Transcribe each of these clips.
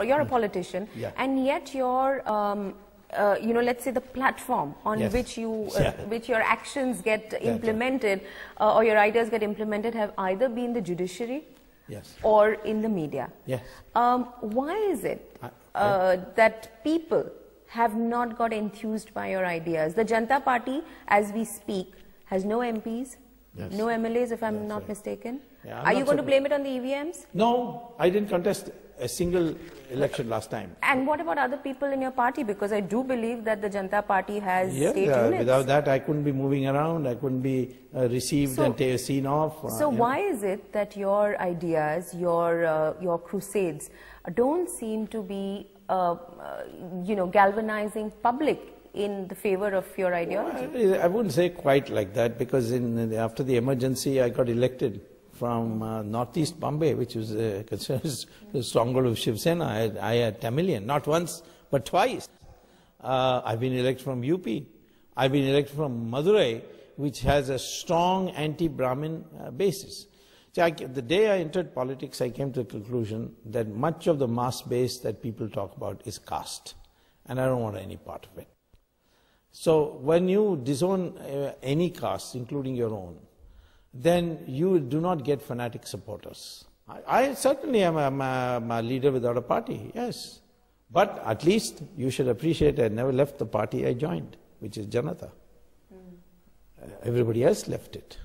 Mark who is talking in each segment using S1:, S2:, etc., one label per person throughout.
S1: or you're a politician, and yet your, you know, let's say the platform on which you, which your actions get implemented or your ideas get implemented have either been the judiciary or in the media. Why is it that people have not got enthused by your ideas? The Janata Party, as we speak, has no MPs, no MLAs, if I'm not mistaken. Are you going to blame it on the EVMs?
S2: No, I didn't contest a single election last time.
S1: And what about other people in your party? Because I do believe that the Janata Party has state units.
S2: Without that, I couldn't be moving around. I couldn't be received and seen off.
S1: So why is it that your ideas, your crusades, don't seem to be, you know, galvanizing public in the favor of your ideology?
S2: Well, I wouldn't say quite like that, because after the emergency, I got elected from northeast Bombay, which was considered the stronghold of Shiv Sena. I had Tamilian, not once, but twice. I've been elected from UP. I've been elected from Madurai, which has a strong anti-Brahmin basis. So the day I entered politics, I came to the conclusion that much of the mass base that people talk about is caste, and I don't want any part of it. So when you disown any caste, including your own, then you do not get fanatic supporters. I certainly am a leader without a party, yes. But at least you should appreciate I never left the party I joined, which is Janata. Everybody else left it.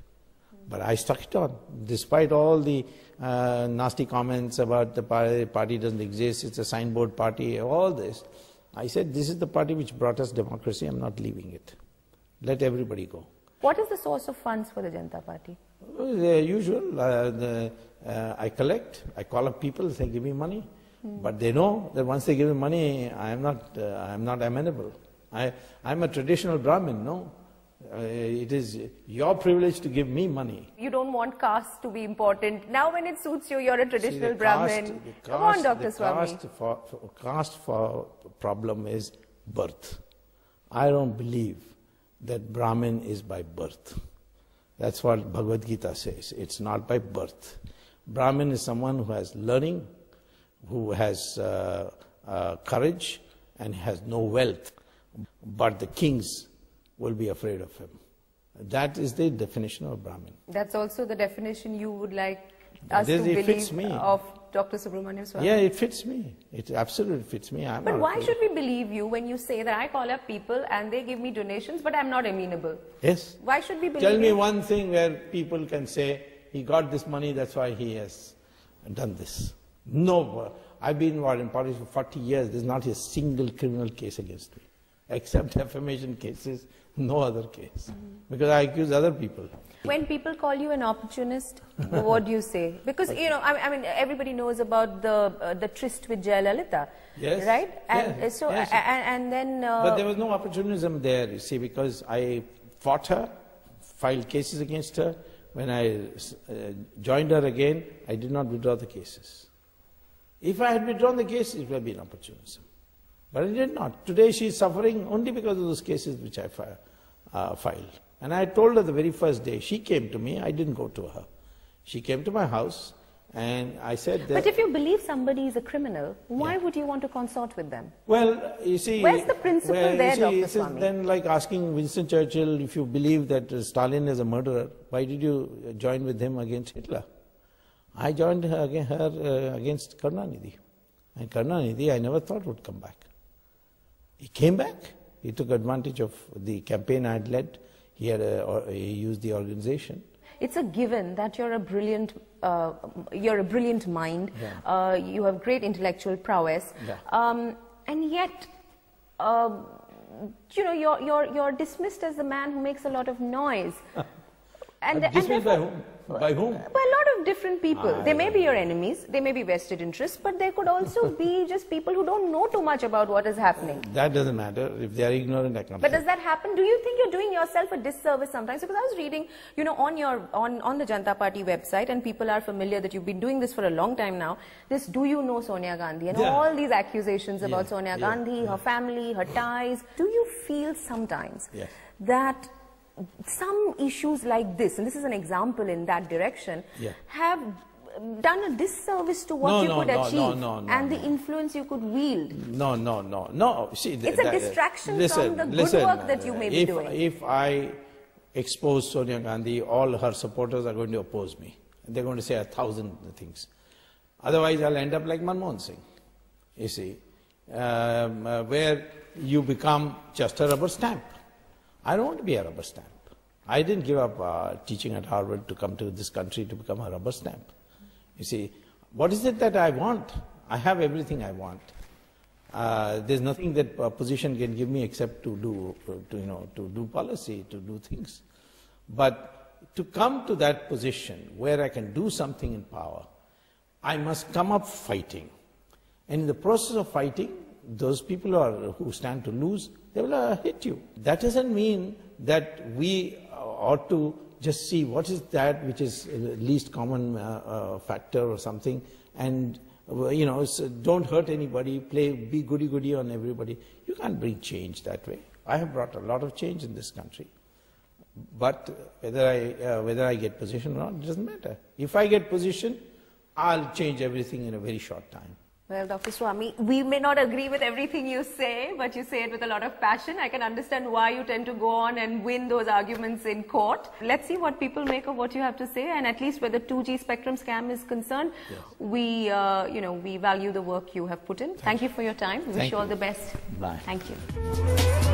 S2: But I stuck it on, despite all the nasty comments about the party doesn't exist, it's a signboard party, all this. I said, this is the party which brought us democracy, I'm not leaving it. Let everybody go.
S1: What is the source of funds for the Janata Party?
S2: The usual. I collect, I call up people, they give me money. But they know that once they give me money, I'm not amenable. I'm a traditional Brahmin, no? It is your privilege to give me money.
S1: You don't want caste to be important. Now when it suits you, you're a traditional Brahmin. Come on, Dr. Swamy.
S2: Caste for problem is birth. I don't believe that Brahmin is by birth. That's what Bhagavad Gita says. It's not by birth. Brahmin is someone who has learning, who has courage, and has no wealth. But the kings will be afraid of him. That is the definition of Brahmin.
S1: That's also the definition you would like us to believe of Dr. Subramanian Swamy?
S2: Yeah, it fits me. It absolutely fits me.
S1: But why should we believe you when you say that I call up people and they give me donations, but I'm not amenable?
S2: Yes.
S1: Why should we believe
S2: Tell me one thing where people can say, he got this money, that's why he has done this. No. I've been in politics for 40 years. There's not a single criminal case against me. Except defamation cases, no other case. Because I accuse other people.
S1: When people call you an opportunist, what do you say? Because, you know, I mean, everybody knows about the tryst with Jayalalitha, right? And
S2: yes,
S1: so,
S2: yes.
S1: And then...
S2: but there was no opportunism there, you see, because I fought her, filed cases against her. When I joined her again, I did not withdraw the cases. If I had withdrawn the cases, it would have been opportunism. But I did not. Today she is suffering only because of those cases which I filed. And I told her the very first day, she came to me, I didn't go to her. She came to my house and I said that...
S1: But if you believe somebody is a criminal, why would you want to consort with them?
S2: Well, you see...
S1: Where's the principle there, Dr. Swamy?
S2: Then like asking Winston Churchill, if you believe that Stalin is a murderer, why did you join with him against Hitler? I joined her against Karunanidhi. And Karunanidhi, I never thought would come back. He came back. He took advantage of the campaign I had led. He used the organization.
S1: It's a given that you're a brilliant mind. You have great intellectual prowess, and yet, you know, you're dismissed as the man who makes a lot of noise.
S2: Dismissed by whom? By whom?
S1: By a lot of different people. They may be your enemies, they may be vested interests, but they could also be just people who don't know too much about what is happening.
S2: That doesn't matter. If they are ignorant, I can't.
S1: But does that happen? Do you think you're doing yourself a disservice sometimes? Because I was reading, you know, on the Janata Party website, and people are familiar that you've been doing this for a long time now. This, do you know Sonia Gandhi? And all these accusations about Sonia Gandhi, her family, her ties. Do you feel sometimes that some issues like this, and this is an example in that direction, have done a disservice to what you could achieve and the influence you could wield.
S2: No. See,
S1: it's a distraction from the good work that you may be doing.
S2: If I expose Sonia Gandhi, all her supporters are going to oppose me. They're going to say 1,000 things. Otherwise, I'll end up like Manmohan Singh, you see, where you become just a rubber stamp. I don't want to be a rubber stamp. I didn't give up teaching at Harvard to come to this country to become a rubber stamp. You see, what is it that I want? I have everything I want. There's nothing that a position can give me except to do policy, to do things. But to come to that position where I can do something in power, I must come up fighting. And in the process of fighting, those people who stand to lose, they will hit you. That doesn't mean that we ought to just see what is that which is least common factor or something, and so don't hurt anybody, be goody-goody on everybody. You can't bring change that way. I have brought a lot of change in this country. But whether I get position or not, it doesn't matter. If I get position, I'll change everything in a very short time.
S1: Well, Dr. Swamy, we may not agree with everything you say, but you say it with a lot of passion. I can understand why you tend to go on and win those arguments in court. Let's see what people make of what you have to say, and at least where the 2G spectrum scam is concerned, yes, we value the work you have put in. Thank you for your time. Wish you all the best.
S2: Bye.
S1: Thank you.